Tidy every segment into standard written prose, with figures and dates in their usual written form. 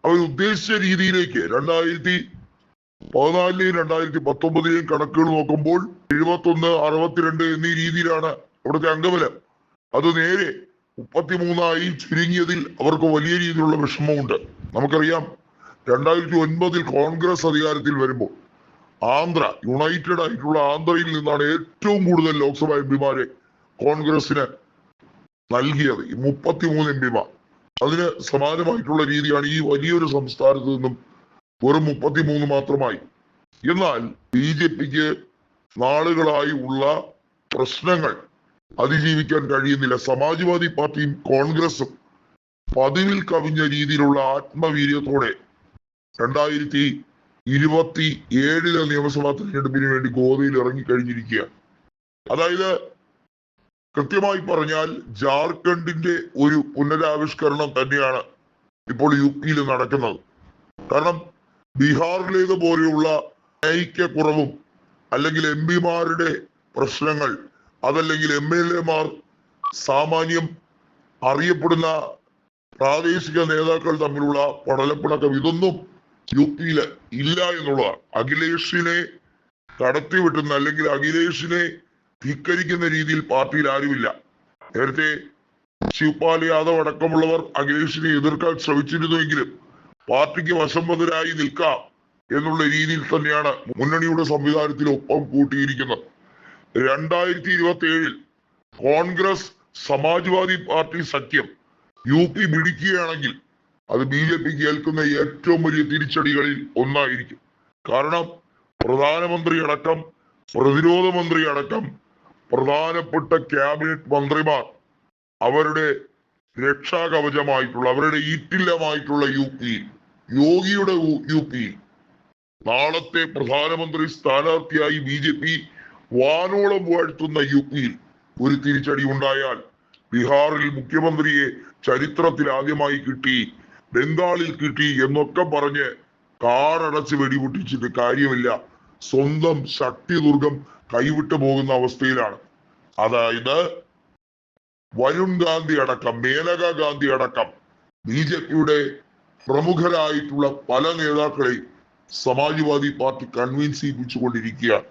അവർ ഉദ്ദേശിച്ച രീതിയിലേക്ക് 2014 2019 കണക്കുകൾ നോക്കുമ്പോൾ 71 62 എന്നീ രീതിയിലാണ് അവിടുത്തെ അംഗബലം. അത് നേരെ 33 ചുരുങ്ങിയതിൽ അവർക്ക് വലിയ രീതിയിലുള്ള വിഷമമുണ്ട്. നമുക്കറിയാം 2009 കോൺഗ്രസ് അധികാരത്തിൽ വരുമ്പോൾ ആന്ധ്ര, യുണൈറ്റഡ് ആയിട്ടുള്ള ആന്ധ്രയിൽ നിന്നാണ് ഏറ്റവും കൂടുതൽ ലോക്സഭാ എംപിമാരെ കോൺഗ്രസിന് നൽകിയത്, 33 എംപിമാർ. അതിന് സമാനമായിട്ടുള്ള രീതിയാണ് ഈ വലിയൊരു സംസ്ഥാനത്ത് നിന്നും വെറും 33 മാത്രമായി. എന്നാൽ BJPക്ക് നാളുകളായി ഉള്ള പ്രശ്നങ്ങൾ അതിജീവിക്കാൻ കഴിയുന്നില്ല. സമാജ്വാദി പാർട്ടിയും കോൺഗ്രസും പതിവിൽ കവിഞ്ഞ രീതിയിലുള്ള ആത്മവീര്യത്തോടെ 2027 നിയമസഭാ തെരഞ്ഞെടുപ്പിന് വേണ്ടി ഗോവയിൽ ഇറങ്ങിക്കഴിഞ്ഞിരിക്കുകയാണ്. അതായത് കൃത്യമായി പറഞ്ഞാൽ ജാർഖണ്ഡിന്റെ ഒരു പുനരാവിഷ്കരണം തന്നെയാണ് ഇപ്പോൾ UP നടക്കുന്നത്. കാരണം ബീഹാറിലേതുപോലെയുള്ള ഐക്യക്കുറവും അല്ലെങ്കിൽ എംപിമാരുടെ പ്രശ്നങ്ങൾ, അതല്ലെങ്കിൽ MLA മാർ സാമാന്യം അറിയപ്പെടുന്ന പ്രാദേശിക നേതാക്കൾ തമ്മിലുള്ള പടലപ്പിണക്കം, ഇതൊന്നും UP ഇല്ല എന്നുള്ളതാണ്. അഖിലേഷിനെ കടത്തിവിട്ടുന്ന അല്ലെങ്കിൽ അഖിലേഷിനെ ധിക്കരിക്കുന്ന രീതിയിൽ പാർട്ടിയിൽ ആരുമില്ല. നേരത്തെ ശിവപാൽ യാദവ് അടക്കമുള്ളവർ അഖിലേഷിനെ എതിർക്കാൻ ശ്രമിച്ചിരുന്നുവെങ്കിലും പാർട്ടിക്ക് വശംവദരായി നിൽക്കാം എന്നുള്ള രീതിയിൽ തന്നെയാണ് മുന്നണിയുടെ സംവിധാനത്തിൽ ഒപ്പം കൂട്ടിയിരിക്കുന്നത്. 2027 കോൺഗ്രസ് സമാജ്വാദി പാർട്ടി സഖ്യം UP പിടിക്കുകയാണെങ്കിൽ അത് BJPക്ക് ഏൽക്കുന്ന ഏറ്റവും വലിയ തിരിച്ചടികളിൽ ഒന്നായിരിക്കും. കാരണം പ്രധാനമന്ത്രി അടക്കം, പ്രതിരോധ മന്ത്രി അടക്കം പ്രധാനപ്പെട്ട ക്യാബിനറ്റ് മന്ത്രിമാർ അവരുടെ രക്ഷാകവചമായിട്ടുള്ള, അവരുടെ ഈറ്റില്ലമായിട്ടുള്ള UP, യോഗിയുടെ UP, നാളത്തെ പ്രധാനമന്ത്രി സ്ഥാനാർത്ഥിയായി BJP വാനോളം വാഴ്ത്തുന്ന UP ഒരു തിരിച്ചടി ഉണ്ടായാൽ ബീഹാറിൽ മുഖ്യമന്ത്രിയെ ചരിത്രത്തിൽ ആദ്യമായി കിട്ടി, ബംഗാളിൽ കിട്ടി എന്നൊക്കെ പറഞ്ഞ് കാറടച്ച് വെടിപൊട്ടിച്ചിട്ട് കാര്യമില്ല. സ്വന്തം ശക്തി ദുർഗം കൈവിട്ടു പോകുന്ന അവസ്ഥയിലാണ്. അതായത് വരുൺ ഗാന്ധി അടക്കം, മേനക ഗാന്ധി അടക്കം BJPയുടെ പ്രമുഖരായിട്ടുള്ള പല നേതാക്കളെയും സമാജ്വാദി പാർട്ടി കൺവിൻസ് ചെയ്യിപ്പിച്ചുകൊണ്ടിരിക്കുകയാണ്.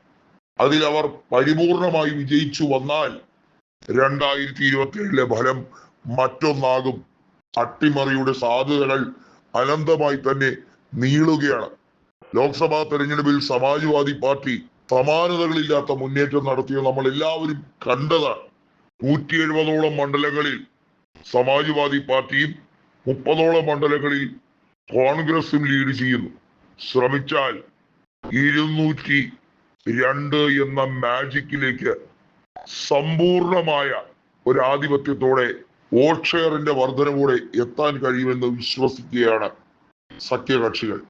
അതിൽ അവർ പരിപൂർണമായി വിജയിച്ചു വന്നാൽ 2027 ഫലം മറ്റൊന്നാകും. അട്ടിമറിയുടെ സാധ്യതകൾ അനന്തമായി തന്നെ നീളുകയാണ്. ലോക്സഭാ തെരഞ്ഞെടുപ്പിൽ സമാജ്വാദി പാർട്ടി സമാനതകളില്ലാത്ത മുന്നേറ്റം നടത്തിയത് നമ്മൾ എല്ലാവരും കണ്ടതാണ്. 170ഓളം മണ്ഡലങ്ങളിൽ സമാജ്വാദി പാർട്ടിയും 30ഓളം മണ്ഡലങ്ങളിൽ കോൺഗ്രസും ലീഡ് ചെയ്യുന്നു. ശ്രമിച്ചാൽ 202 എന്ന മാജിക്കിലേക്ക് സമ്പൂർണമായ ഒരു ആധിപത്യത്തോടെ വോട്ട് ഷെയറിന്റെ വർധനവോടെ എത്താൻ കഴിയുമെന്ന് വിശ്വസിക്കുകയാണ് സഖ്യകക്ഷികൾ.